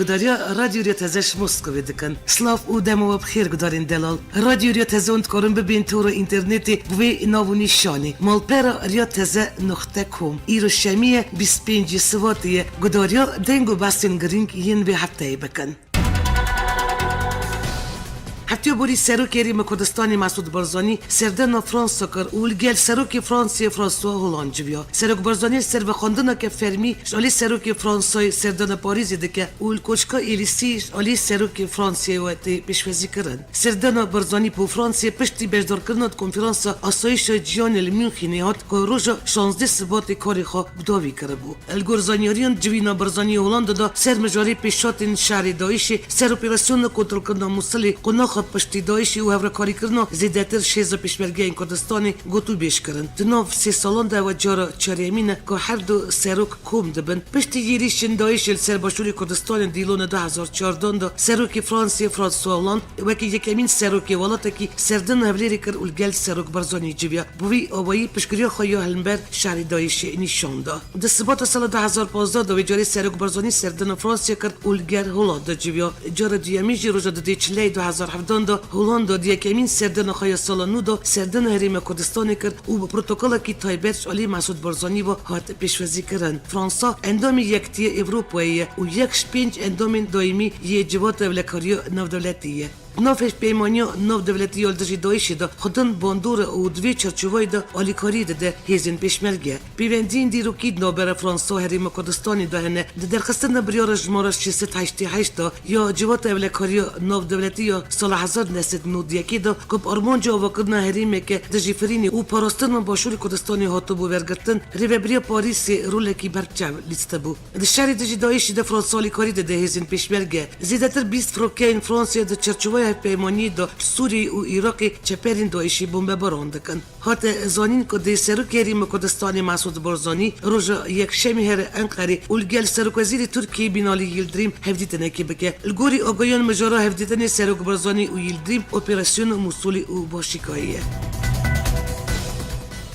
گداریا رادیو ریتزش مسکوی دکن سلاف او دمو و بخیر گدارین دلال رادیو ریتزوند کارم ببین تو رو اینترنتی بوی ناونی شانی مالپرا ریتزه نقطه کم ایرو شمیه 25 سواتیه گداریا دنگو باسین گرینگ ین به هفته بکن هفته بوری سروکی ریم کردستانی مسعود بارزانی سردن فرانسا کر اولگل سروکی فرانسیه فرانسوا هولند بیا سروک بارزانی سر به خواندن که فرمی شالی سروکی فرانسای سردن پاریس دکه اول کوچکا ایلیسی شالی سروکی فرانسیه و تی پیشوازی کردن سردن بارزانی پو فرانسیه پشتی بجدار کردن کنفرانس آسایش جیان المونخینی هات که روز 16 سبات کاری خو بداوی کرده بود الگورزانیاریان جوینا بارزانی هولند دا سر مجاری پیشات شهر داعش سر اپراسیون کنترل کردن موصلی قناخ پشتی داعشی و هفرکاری کردن زیادتر شیز پیشمرگی این کردستانی گوتو بیش کردن دناف 3 سالان ده و جارا چریمینه که هر دو سروک کم دبن پشتی گیریشن داعش سر باشوری کردستان دیلون 2014 دا سروک فرانسیه فرانسوا هولند وکی یکمین سروک ولاته کی سردن هفلیری کر اولگل سروک بارزانی جویا بوی آوایی پشکریا خوایا هلمبر شهر داعش نشان دا ده سبات سال 2015 دا وجاری سروک بارزانی سردن فرانسیه کر اولگل هولند جویا جارا دیامیجی روزا ده چلی 2017 دا هولند دی کمین سردن خوایا سال نو دا سردن حریم کردستان کرد او با پروتکل کی تایبت علی مسعود بارزانی و هات پیشوازی کردن فرانسا اندامی یکتی اروپاییه و یک پنج اندامین دائمی یه جوات ولکاری نو دولتیه نافش پیمانیا نو دولتی یالدجی دایشی دا خودن باندور او دوی چرچوای دا آلیکاری ده هیزین پیشمرگه پیوندین دی روکید نابر فرانسا حریم کردستانی دهنه ده درخستن بریار جماره 688 دا یا جوات ولکاری نو دولتی یا سال 1991 دا کب آرمانجا وکرنا حریمه که دجیفرینی او پاراستن باشوری کردستانی هاتو بو ورگرتن ریوبریا پاریس رولکی برچم لیسته بو ده شهر دجی دایشی ده فرانسا آلیکاری ده هیزین پیشمرگه زیادتر 20 فروکین فرانسیا ده چرچوای پیمانی دا سوری و عراقی چپرین داعشی بمب باران دکن هات زانین که دی سروکی ریم کردستانی مسعود بارزانی روژا یک شمی هر انقری اولگل سروک وزیر ترکی بینالی یلدریم هفدیتنه که بکه الگوری آگایان مجارا هفدیتنه سروک بارزانی و یلدریم اپراسیون موصولی و باشیکاییه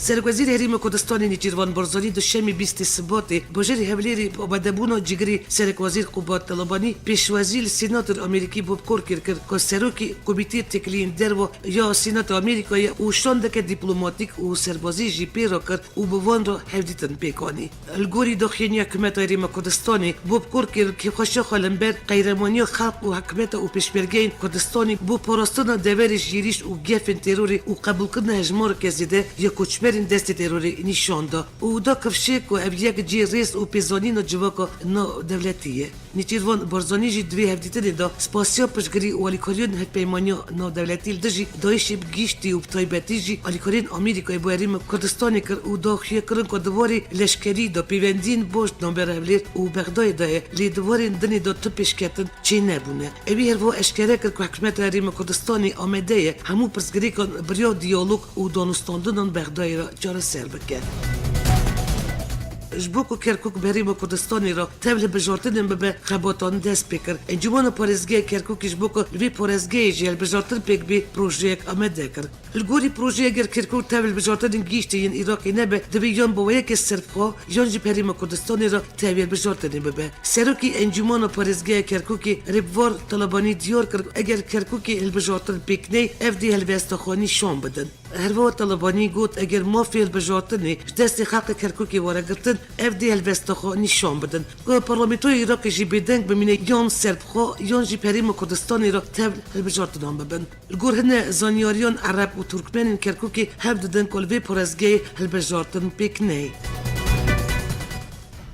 سرگوزیر حریم کردستان نیچیروان بارزانی دو شمی 20 سبات بجری هفلیری آبادبونا جگری سرگوزیر قوات طالبانی پیشوازی سیناتور آمریکی بوب کور کرد که سروکی کمیته تکلین درو یا سینات آمریکایی او شاندک دیپلماتیک و سربازی جی پیرا کرد و بوان را هفدیتن پیکانی الگوری داخلی حکومت حریم کردستانی بوب کور کرد که خوشا خالنبر قیرمانی خلق و حکومت و پیشمرگین کردستانی بو پاراستان دورش جیریش و گفن تروری و قبول کردن هجمار کزیده یا کوچبر دست تروری نشان دا و دا کفشک و ابیک جی ریس و پیزانی نا جواکا نا دولتیه نیچیروان بارزانی جی دوی هفدیتنه دا سپاسیا پشگری و آلیکاریون هپیمانی نا دولتی دجی دایشی بگیشتی و بطایبتی جی آلیکارین آمریکای بواریم کردستانی کر و دا خیه کرن که دواری لشکری دا پیوندین باشت نامبر هفلیر و بغدای دایه لی دوارین دنی دا تو پیشکتن چی نبونه اوی هر و اشکره کر که حکمت حریم کردستانی آمده همو پرسگری کن بریا دیالوگ و دانستاندنان بغدای را جار سر بکن جبوک و کرکوک بریم کردستانی را تبل بجارتن به خباتان دست بکر انجمن پارزگی کرکوک جبوک لوی پارزگی جل بجارتن پک بی پروژه آمده کر الگوری پروژه اگر کرکوک تبل بجارتن گیشته این عراقی نبه دوی یان با یک سرخا یان جی بریم کردستانی را تبل بجارتن به سروکی انجمن پارزگی کرکوک ربوار طالبانی دیار کر اگر کرکوک البجارتن پکنی اف دی هلوستخانی شام بدن هر وقت طالبانی گفت اگر ما فعل بجارتنی دست خلق کرکوکی وارگرتن اف دی هلوستخا نشان بدن که پارلمانتوی عراق جی بدنگ بمینه یان سربخا یان جی پریم کردستانی را تبل هلبجارتنان ببن الگور هنه زانیاریان عرب و ترکمن کرکوکی هب ددن کلوی پرزگی هلبجارتن پیکنی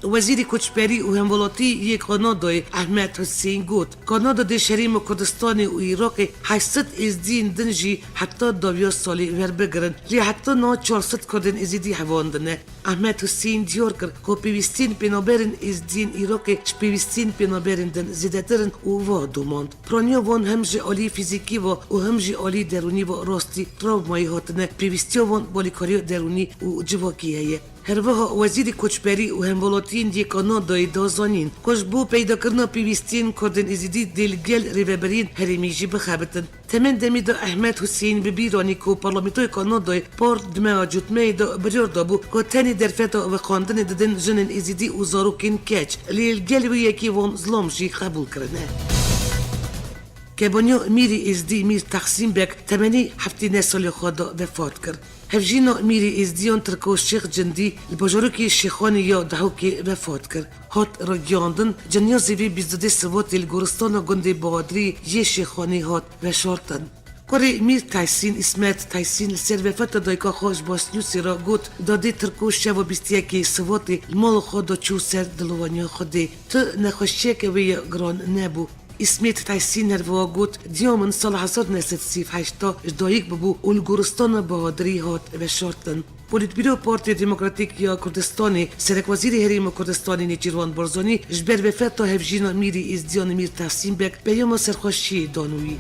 وزیر کوچبری و همولاتی یک کانادای احمد حسین گفت کانادا ده شریم کردستان و عراق 800 از دین دنجی حتی 2 سالی ور بگرن لی حتی نا 400 کردن ازیدی هواندنه احمد حسین دیار کرد که پیوستین پینابرن از دین عراق پیوستین پینابرن دن زیدترن و وادو ماند پرانیا وان همجه عالی فیزیکی و همجه عالی درونی و راستی تراومایی هاتنه پیوستی وان بالیکاری درونی و جواکیه هر وها وزیر کوچبری و همولاتین دی کانادای دازانین کش بو پیدا کردن پیوستین کردن ازیدی دلگل ریوبرین هریمیجی بخابتن تمن دمی احمد حسین ببیرانی کو پارلمانتوی کانادای پارت دما جوتمه دا بریار دابو که تانی درفتا و خواندن دادن جنن ازیدی و زاروکین کچ لیلگل و یکی وان ظلمجی قبول کرنه که بانیو میری ازدی میر تقسیم بک تمنی هفتی نسال خدا وفات کرد. هفجینا میری ازدیان ترکو شیخ جندی لباجروکی شیخانی یا دهوکی وفات کرد. هات را گیاندن جنیا زیوی بیزده سوات الگورستان گنده بادری یه شیخانی هات و شارتن. کاری میر تایسین اسمت تایسین سر وفات دایکا خوش باسنیوسی را گوت داده ترکو شو بیستیه که سواتی المال خدا چو سر دلوانیا خودی تو نخوشیه که وی گران نبو. اسمیت تایسین هروا گوت دیامن سال 1938 دایک ببو الگورستان بهادری هات و شارتن. پولیتبیرو پارتی دموکراتیک یا کردستانی سرک وزیر حریم کردستانی نیچیروان برزانی جبر وفات هفجینا میری ازدیان میر تقسیم بک پیام سرخوشی دانوی.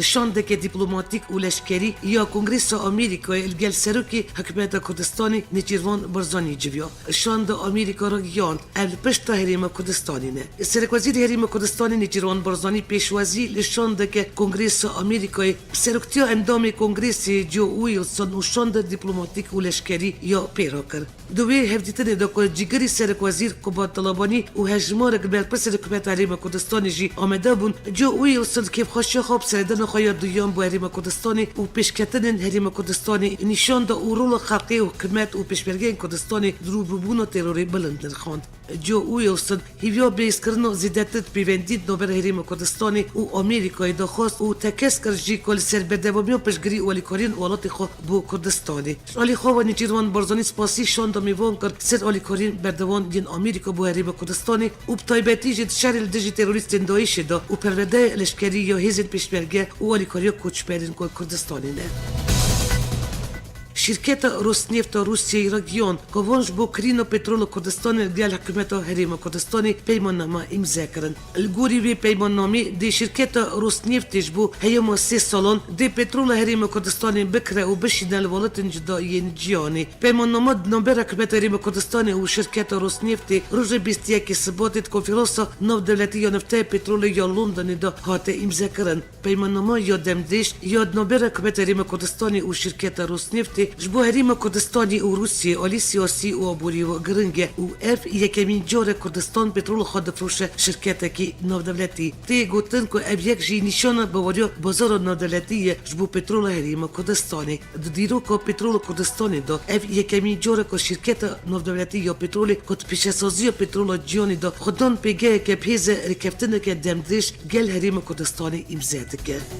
شاندک دیپلماتیک و لشکری یا کنگرس آمریکای الگل سروکی حکومت کردستانی نیچیروان برزانی جویا شاند آمریکا را گیاند ال پشت حریم کردستانی نه سرک وزیر حریم کردستانی نیچیروان برزانی پیشوازی لشاندک کنگرس آمریکای سرکتیا اندام کنگرس جو ویلسون و شاند دیپلماتیک و لشکری یا پیراکر دوی هفدیتن دکو جیگری سرک وزیر کبا طلبانی و هجمارک برپس حکومت حریم کردستانی جی آمده بون جو ویلسون که خوشی خواب سردن خواهی دویان با حریم کردستانی و پیشکتن حریم کردستانی نشان دا رول خلقی و حکومت و پیشبرگین کردستانی دروبروبون و تروری بلند خواند. جو ویلسون هیویا بیس کردن زیادت پیوندید نوبر حریم کردستانی و آمریکای دخواست و تکس کرد جی کل سر بدوامی و پیشگیری ولی کارین ولات خو بو کردستانی. ولی خو و نیچیروان برزانی سپاسی شان دا میوان کرد سر ولی کارین بردوان دین آمریکا بو حریم کردستانی و بتایبتی جد شر الدجی تروریست داعش دا و پرونده لشکری یا هیزن پیشبرگه ولی کاریا کوچبرین کردستانی نه. شرکت روسنفت روسیه را گیاند که وانج با کرین و پترول کردستان دیال حکومت حریم کردستانی پیماننامه امضا کردند. الگوری وی پیماننامه دی شرکت روسنفتش بو هیام 3 سالان دی پترول حریم کردستانی بکره و بشینل ولات جدایی جیانی. پیماننامه نامبر حکومت حریم کردستانی و شرکت روسنفت روز 21 سبات کنفرانس نو دولتی یا نفت پترول یا لندن دا هات امضا کردند. پیماننامه یادم دیش یاد نامبر حکومت حریم کردستانی و شرکت روسنفت جبو حریم کردستانی و روسیه علی سیاسی و عبوری و گرنگه و اف یکمین جار کردستان پترول خود فروشه شرکت کی نودولتی تی گوتن که اف یک جی نشانه بواریا بازار نودولتی جبو پترول حریم کردستانی دیرو که پترول کردستانی دا اف یکمین جار که شرکت نودولتی یا پترول کد پیشسازی پترول جیانی دا خودان پیگه که پیز رکفتن که دمدش گل حریم کردستانی امضا کرد.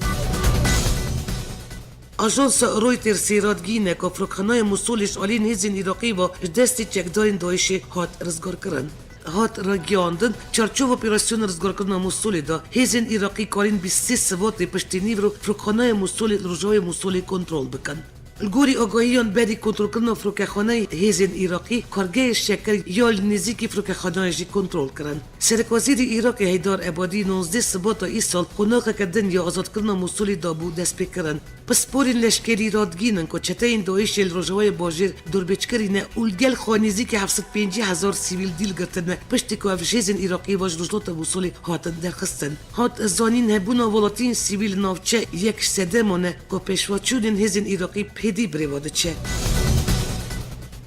آژانس رویترز رادگینه که فرقخانه موسولش آلین هزین عراقی و دستی چکدارین داعش هات رزگار کرن. هات را گیاندن چارچوب اپراسیون رزگار کردن موسول دا هزین عراقی کارین 23 سوات پشتینی رو فرقخانه موسول روجای موسول کنترل بکن. الگوری آگاهیان بعدی کنترل کردن فروکخانه هزین عراقی کارگاه شکر یا نزدیکی فروکخانه جی کنترل کردن. سرک وزیر عراق حیدر عبادی 19 سبات ای سال قناق کردن یا آزاد کردن موسول دابو دست بکردن. پس پورین لشکری رادگینن که چته این داعش روجوای باجر دوربچکرینه اولگل خوانیزی که 750,000 سیویل دیل گرتن پشتی که افشیزن عراقی واج رجلات موسول هاتن درخستن. هات زانین هبونا ولاتین سیویل نافچه یک سدمانه که پیشواچونین هزین عراقی پیدی بریواده چه.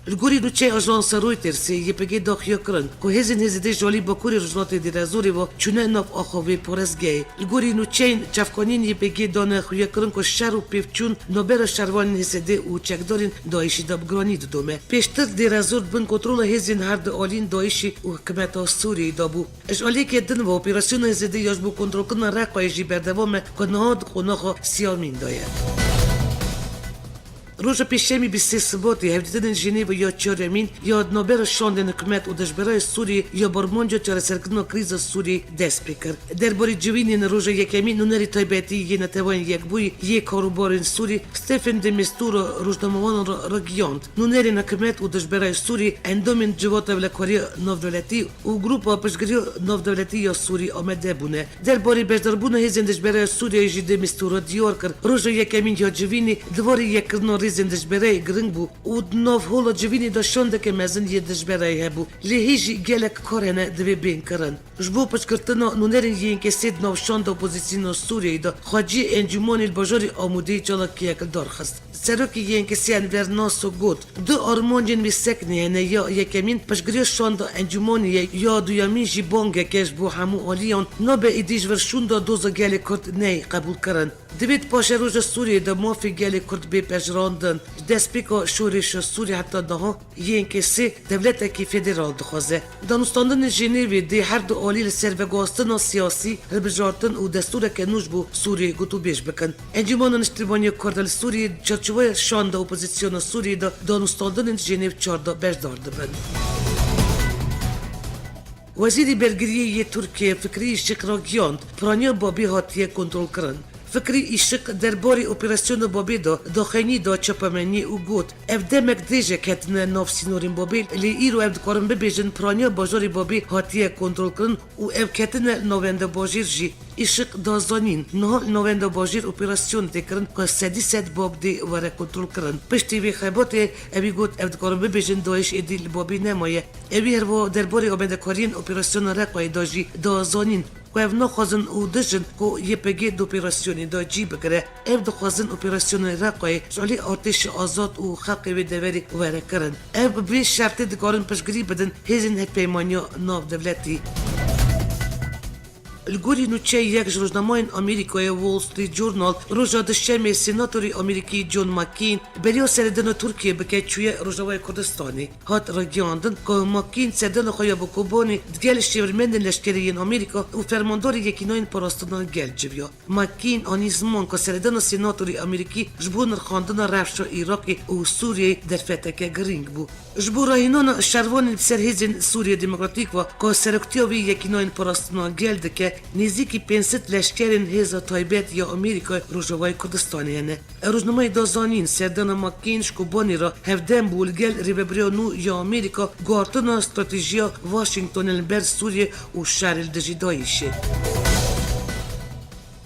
الگوری دوچه آژانس رویترز یپگی داخیا کرن که هزین هزیده جالی باکوری رجلات دیرازوری و چونه ناف آخوی پرزگی. الگوری نوچین چفکانین یپگی دانه خویا کرن که شر و پیفچون نوبر شروان هزیده و چکدارین داعشی دابگرانی دومه. پیشتر دیرازور بن کنترل هزین هرد آلین داعشی و حکمت سوری دابو. اجالی که دن و اپراسیون هزیده یاش بو کنترل کردن رقایجی بردوامه که نهاد قناخ سیامین داید. روز پیشمی 23 سباتی هفدیدن ژنو یا چهارمین یادنامه شاندن حکومت و دژبرای سوریه یا برمانجا چارەسەرکردنا کریزا سوریه دست بکرد. درباره جوینین روز یکمین نونری تایبەتی یه نتوان یک بوی یک کاروبارین سوری ستیفن دمیستور روزنامه‌وان را گیاند. نونری حکومت و دژبرای سوریه اندامین جوات ولکاری ناودولتی و گروپا پشتگیری ناودولتی یا سوری آمده بونه. درباره بجدربون هزین دژبرای سوریه جی دمیستور دیار کرد. روز یکمین یا جوینی دواری یک کردن vizin djbere gring bû û nav hola civînê da şandeke mezin yê djbereyê hebû. Lê hê jî gelek karene divê bên kirin. Ji bo piştgirtina nûnerên yên kesê di nav şanda opozisyona Sûriyeyê de xweciyê Encûmanê li bajarê Amûdeyê çalakiyek darxist. Serokê yên kesiyan Vernaso got, du armancên wî seknê hene ya yekemîn piştgiriya şanda Encûmanê ya duyemîn jî bangeke ji bo hemû aliyan nabe êdî ji vir şûnda doza gelê Kurd ney qebûl kirin. Divêt paşa roja Sûriyê de mafê gelê Kurd bê pejrandin, ji destpêka şorêşa Sûrî heta daha yên kesê devletekî federal dixwaze. Danûstandinê Jenêvê dê her du alî li ser vegastina siyasî, hilbijartin û destûreke nû ji bo Sûriyê gotûbêj bikin. Encûmana Niştivanîya Kurd li Sûriyê çarçovaya şanda opozisyona Sûriyê de danûstandinên Jenêv çarda bejdar dibin. Wezîrê Bergiriyê yê Tirkiye Fikrî Îşik ra giyand, piraniya Babê hatiye kontrol kirin. Fikrî Îşik derbarê operasyona Babê da daxeynî da çapemeniyê û got ev demek dêjek ketine nav sînorên Babê lê îro ev dikarin bibêjin piraniya bajarê Babê hatiye kontrol kirin û ev ketine navenda bajêr jî Îşik da zanîn. Niha navenda bajêr operasyon tê kirin ku sedî sed bab dê were kontrol kirin. Piştî vê xebatê evî got ev dikarin bibêjin Daeş êdî li Babê nemaye. Evî herwa derbarê abendekariyên operasyona Reqayê da jî da zanîn ku ev naxwazin û dijin ku YPG di operasyonê da cî bigire. Ev dixwazin operasyona Reqayê ji alî artêşa azad û xelkê wê deverê were kirin. Ev bi vê şertê dikarin piştgirî bidin hêzên hevpeymaniya navdewletî. Li gorî nûçeyê yek ji rojnamayên Amerîkayê Wall Street Journal roja dişemê senatorê Amerîkî John McCain beriya serdana Tirkiye bike çûye Rojavayê Kurdistanê. Hat ragiyandin ku McCain serdana xwe ya bi Kobanê digel şêwirmendên leşkerî yên Amerîka û fermandarê yekînayên parastina gel civiya. McCain anî ziman ku serdana senatorê Amerîkî ji bo nirxandina rewşa Iraqê û Sûriyeyê derfeteke girîng bû. Ji bo rahînana şervanên li ser hêzên Sûriya Demokratîk ve ku seroktiya wê yekînayên parastina gel dike nêzîkî 500 leşkerên hêza taybet ya Amerîka Rojavayê Kurdistanê hene. Rojnamayê da zanîn serdana McCain ji Kobanê ra hevdem bû li gel rêveberiya nû ya Amerîka guhartina stratêjiya Washingtonê li ber Sûriye û şerê li dijî Daişê.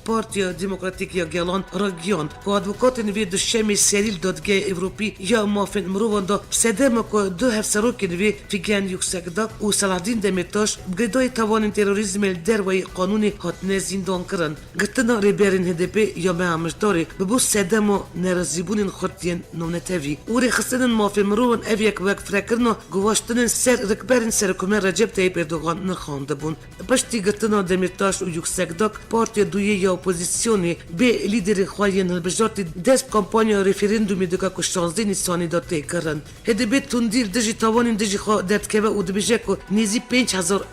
Partiya Demokratîk ya Gelan ragiyand ku advokatên wê di şemê serî li Dadgehê Ewropî ya mafên mirovan da sedema ku du hevserokên wê Figen Yüksekdag û Selahdîn Demirtaş bi girêdayî tawanên terorîzmê li derweyî qanûnê hatine zîndan kirin. Girtina rêberên HDP ya Meha Mijdarê bi bo sedema nerazîbûnên xurtiyên navnetevî û rêxistinên mafên mirovan ev yek wek firekirina guvaştinên ser rikberên Serokkomer Recep Tayyip Erdogan nirxandibûn. Piştî girtina Demirtaş û Yüksekdag Partiya Duyê ya opozisyonê bê lîderê xwe yên hilbijartî dest kampanya referandumê dike ku 16 Nîsanê da tê kirin. HDP tundî li dijî tawanên dijî xwe derdikeve û dibêje ku nêzî 5000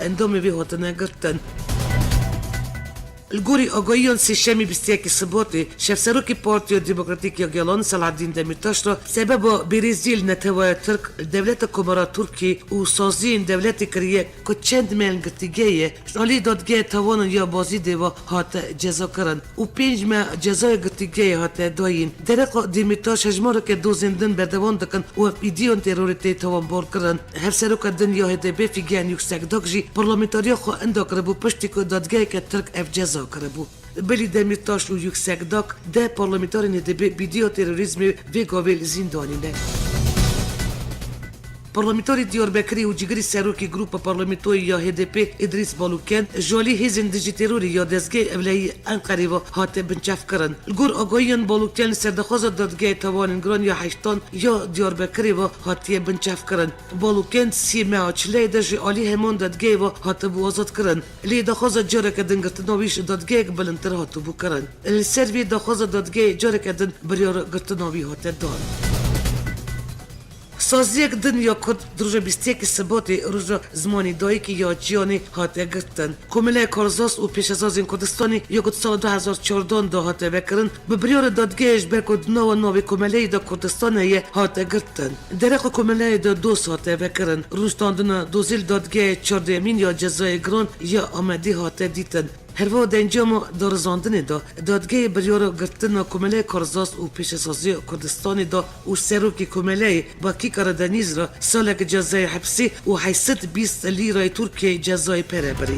endamê wê hatine girtin. Li gorî agahiyan sêşemê 21 Sibatê şevserokê Partiya Demokratîk ya Gelan Selahdîn Demirtaş ra sebeba bêrîziyê li netewaya Tirk li devleta Komara Tirkiye û saziyên devletê kiriye ku çend mehên girtîgehê ji alî dadgehê tawanan ya bazî dêva hate ceza kirin û 5 meh cezaya girtîgehê hate dayîn. Dereqa Demirtaş hejmareke dozên din berdewam dikin û ev îdiyan terorê tê tawanbar kirin. Hevseroka din ya HDP Figen Yüksekdag jî parlamentariya xwe inda kiribû piştî ku dadgeheke Tirk ev ceza kiribû. Belî Demirtaş û Yüksekdag deh parlamenterên HDP bîdiya terorîzmê vê gavê li zîndanî ne. Parlamenterê Diyarbekirê û cîgirî serokê Grupa Parlamentoyê ya HDP İdris Baluken ji alî hêzên dijî terorî ya dezgehê Ewlehî Enqerê ve hate binçevkirin. Li gor agahiyan Baluken li serdexwaza dadgehê tawanên giran ya heştan ya Diyarbekirê ve hatiye binçevkirin. Baluken sî meha çileyê de ji alî heman dadgehê ve hatibû azadkirin. Lê daxwaza careke din girtina wî ji dadgehek bilindtir hatibû kirin. Li ser vê daxwaza dadgehê careke din biryara girtina wî hate dan. Saziyek din ya Kurd roja 21 Sibatê roja zimanî dayîkî ya Ciyanê hate girtin. Komîleyê Karzas û Pêşezazên Kurdistanê ya got sala 2014 da hate vekirin bi biryara dadgehê ji ber ku di nava navê Komîleyê da Kurdistanê ye hate girtin. Dereqa Komîleyê de doz hate vekirin. Rûniştandina dozê li dadgehê çardemîn ya cezayê giran ya Amedî hate dîtin. Herva dencama darizandinê da dadgehê biryara girtina Komîleyê Karzas û Pêşesaziya Kurdistanê da û serokê Komîleyê Bakî Karadeniz ra salek cezayê hepsî û 820 lîrayê Tirkiyeyê cezayê pere birî.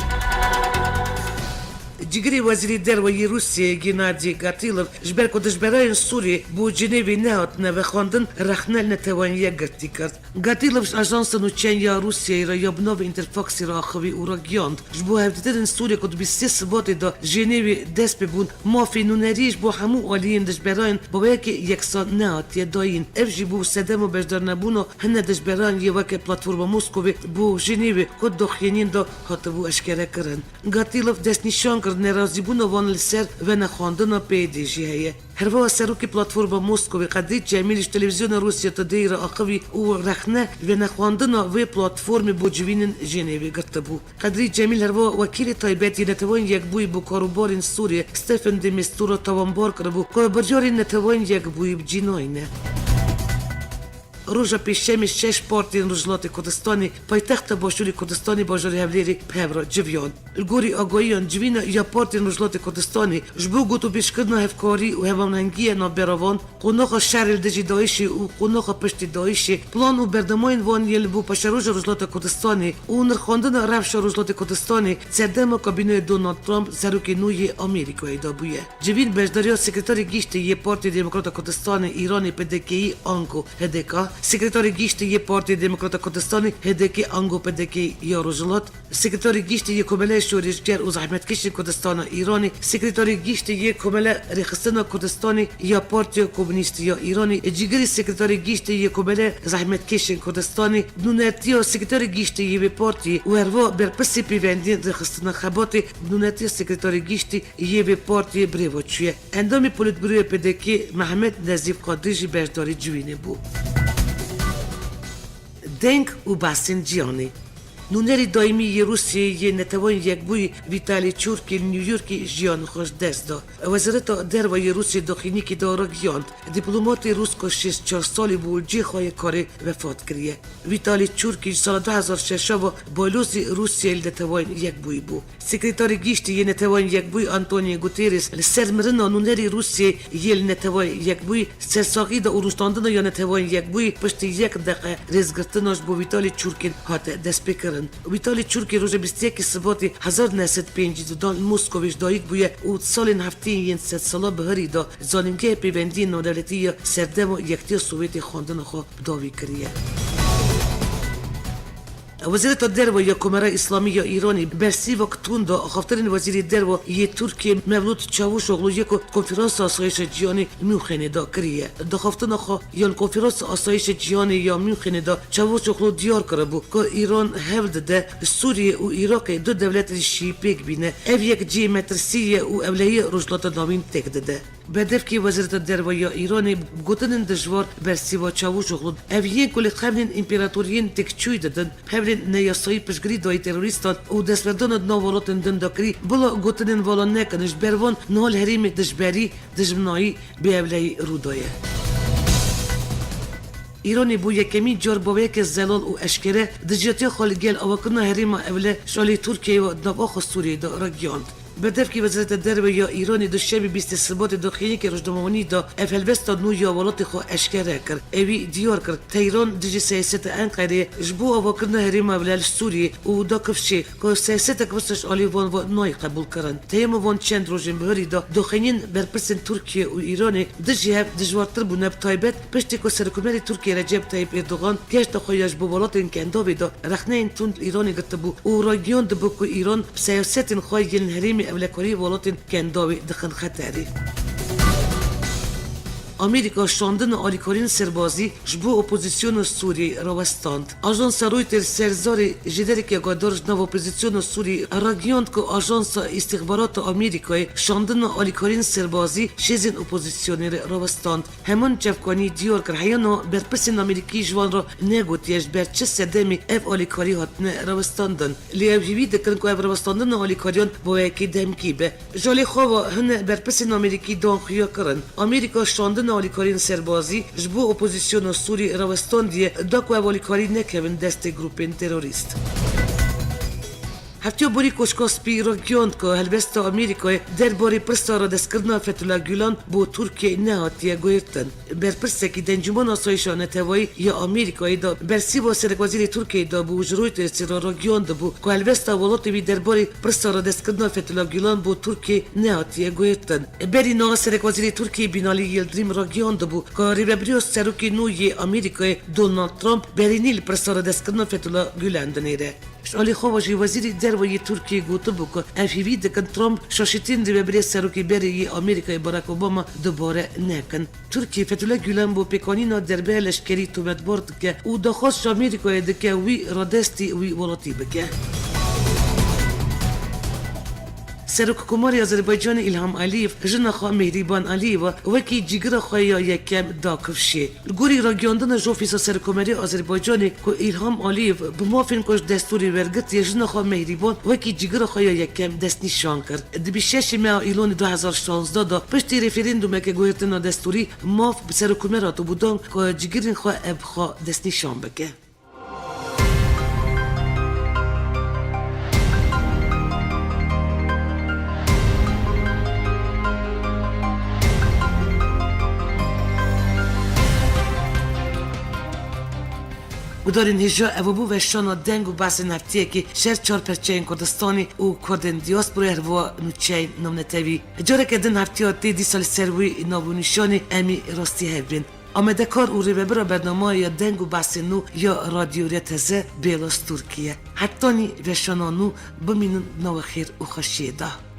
جگری وزیری دروی روسیه گنادی گاتیلوف جبر کو دجبرای سوری بو جنیوی نهات نه خواندن رخنل نتوانیه گرتی کرد. گاتیلوف آژانس نوچنیا روسیه را یابنو اینترفاکسی را خوی او را گیاند. جبو هفدیدن سوری کو بیستی سباتی دا جنیوی دست ببون مافی نونریش بو همو آلیین دجبراین با یکی یکسان نهات یداین. افجی بو سدم و بجدار نبونو هنه دجبران یه وک پلاتفورم موسکوی بو جنیوی کد دخینین دا هاتبو اشکره کرن. گاتیلوف دست نشان کرد نرازی بونو وان لسر و نخواندن پیدیشی هیه. هروا سروکی پلاتفورم موسکوی قدری جمیلش تلویزیون روسیه تدیر آخوی او رخنه و نخواندن و پلاتفورم بوجوینن جنیوی گرت بو. قدری جمیل هروا وکیل تایبتی نتوان یک بوی بو کاروبارین سوریه ستفن دمیستورو توانبار کربو که برجاری نتوان یک بوی بجیناینه. روزا پیشمی 6 پارتین روزلات کردستانی پایتخت باشوری کردستانی باجاری هفلیری پهورا جویان. الگوری آگاهیان جوینا یا پارتین روزلات کردستانی جبو گوتو بیشکردنا هفکاری و هفامنگی نابراوان قناق شهر دجی دایشی و قناق پشتی دایشی پلان و بردماین وان یل بو پشروج روزلات کردستانی و نرخواندن رفش روزلات کردستانی سردم کابینه دونالد ترامپ سروکی نوی آمریکایی دا بویه. جوین بجداریا سکرتاری گیشت یه پارتی دموکرات کردستان ایرانی پدکی آنکو هدکا سکرتاری گیشت یه پارتی دموکرات کردستانی هدکی آنگو پدکی یا روزلات سکرتاری گیشت یه کمله شورشگر و زحمت کش کردستان ایرانی سکرتاری گیشت یه کمله رخصتان کردستانی یا پارتی کمونیست یا ایرانی جیگری سکرتاری گیشت یه کمله زحمت کش کردستانی نونتی و سکرتاری گیشت یه پارتی و هروا برپسی پیوندین رخصتان خباتی نونتی سکرتاری گیشت یه پارتی بریوچیه اندامی پولیتبیرو پدکی محمد نظیف قادری برداری جوینه بود. دنگ و باسن جیانی نونری دائمی یه روسیه یه نتوان یک بوی ویتالی چورکی نیویورکی جیان خوش دست دا. وزارت دروی روسیه داخلی که دارا گیاند دیپلمات روس که 64 سالی بود جی خواهی کاری وفات کریه. ویتالی چورکی سال 2006 و بالوزی روسیه نتوان یک بوی بود. سکرتاری گیشت یه نتوان یک بوی آنتونیو گوتریس لسر مرنا نونری روسیه یه نتوان یک بوی سرساقی دا اروستاندن یا نتوان یک بوی پشت یک دقیقه ریزگرتناش با ویتالی چورکین هات دست بکرن. ویتالی چورکی روز 21 سباتی 1952 موسکویش دایک بویه و سال هفته این 100 ساله بهری دا زانینگه پیوندی نودلتی سردم و یکتی سوویتی خواندن خو داوی کریه. وزارت درو یا کمره اسلامی یا ایرانی برسی وقتون دا خفترین وزیر درو یه ترکیه مولود چاوش اغلو یک کنفرانس آسایش جیانی میوخینه دا کریه. دا خفتن خو یا کنفرانس آسایش جیانی یا میوخینه دا چاوش اغلو دیار کرده بو که ایران هفت ده سوریه و عراق دو دولت شیپیک بینه او یک جی مترسیه و اولیه رجلات نامین تک ده. بدف کی وزارت درو یا ایرانی گوتنن دجوار برسی و چاوش اغلو اویین کلی خبرین امپراتورین تکچوی دادن نیاسایی پشگری دای تروریستان و دستبردان نوالاتن دندکری بلا گوتنن والا نکنش بروان نال هریم دجبری دجمنایی به اولی رودایه. ایرانی بو یکمی جار با یک زلال و اشکره دجیاتی خالگل آوکرنا هریم اوله شالی ترکیه و نواخ سوریه دا را گیاند. بدف کی وزارت درو یا ایرانی دو شب 20 سبات داخلی که رجدمانی دا افلوستا نو یا ولات خو اشکره کرد اوی دیار کرد تهران دجی سیاست انقره جبو آواکرنا هریم اولال سوریه و دا کفشی که سیاست کفشش آلیوان و نای قبول کرن تیم وان چند روزن بهری دا داخلین برپرسن ترکیه و ایرانی دجی هف دجوارتر بو نب تایبت پشتی که سرکومری ترکیه رجب طیب اردوغان گشت خواهیش بو ولات کنداوی دا رخنه این تون ایرانی گرت بو و راگیان دبو که ایران سیاست خواهیل هریم اولکاری ولاتن کنداوی دخن خطری. امریکا شاندن آلیکارین سربازی جبو اپوزیسیون سوری راوستاند. آژانس رویتر سرزاری جدری که گادارش نو اپوزیسیون سوری راگیاند که آژانس استخبارات آمریکای شاندن آلیکارین سربازی شیزن اپوزیسیونی راوستاند. همون جفکانی دیار کر هیانو برپسین امریکی جوان را نگوتیش بر چه سدمی اف آلیکاری هاتنه راوستاندن. لیوهیوی دکن که اف راوستاندن آلیکاریان با یکی دمکی به. جالی خواه هن برپسین امریکی دانخیا کرن. امریکا شاندن آلیکارین سربازی جبو اپوزیسیون سوری راوستان دیه داکو آلیکاری نکوین دست گروپین تروریست. هفته بری کشکا سپی رگیان که هلوست آمریکای درباره پرسارا دستکردن فتولا گولان با ترکیه نهاتیه گویرتن. بر پرسه که دنجمان آسایشان نتوایی یا آمریکای دا برسی با سرک وزیر ترکیه دا با اجرویت سیرا رگیان دا بو که هلوست ولات بی درباره پرسارا دستکردن فتولا گولان با ترکیه نهاتیه گویرتن. بری نا سرک وزیر ترکیه بینالی یلدریم رگیان دا بو که ریبریوس سروکی نوی آمریکای دونالد ترامپ برینیل پرسارا دستکردن فتولا گولان دنیره. شالی خواجی وزیر دروی ترکیه گفته بود که افیوی دکن ترامپ شاشتین ریبری سروکی بری آمریکای باراک اوباما دوباره نکن. ترکیه فتولا گولان با پیکانینا دربه لشکری تومت برد که او دخواست آمریکای دکه وی رادستی وی ولاتی بکه. سرک کماری آذربایجان ایلهام علیف جن خوا مهریبان علیف وکی جگر خویا یکم داکفشه. گوری را گیاندن جوفیس سرک کماری آذربایجانی که ایلهام علیف بمافین کش دستوری ورگت ی جن خوا مهریبان وکی جگر خویا یکم دست نشان کرد. دبی 6 ماه ایلون 2016 دا پشتی رفرندوم که گویرتنا دستوری ماف سرک کمراتو بودن که جگرین خوا ابخوا دست نشان بکه. گدارین هجا اوبو و شانا دنگ و بحث نفتیه که شهر 4 پرچین کردستانی و کردن دیاسپورا هروا نوچین نمنتوی جاره که دن هفتیه دی سال سروی نابونیشانی امی راستی هبین. آمده کار او ریبرا برنامه یا دنگ و بحث نو یا رادیو ریتزه بیلاس ترکیه. حتی نی و شانا نو بمینن نو خیر و خشیده.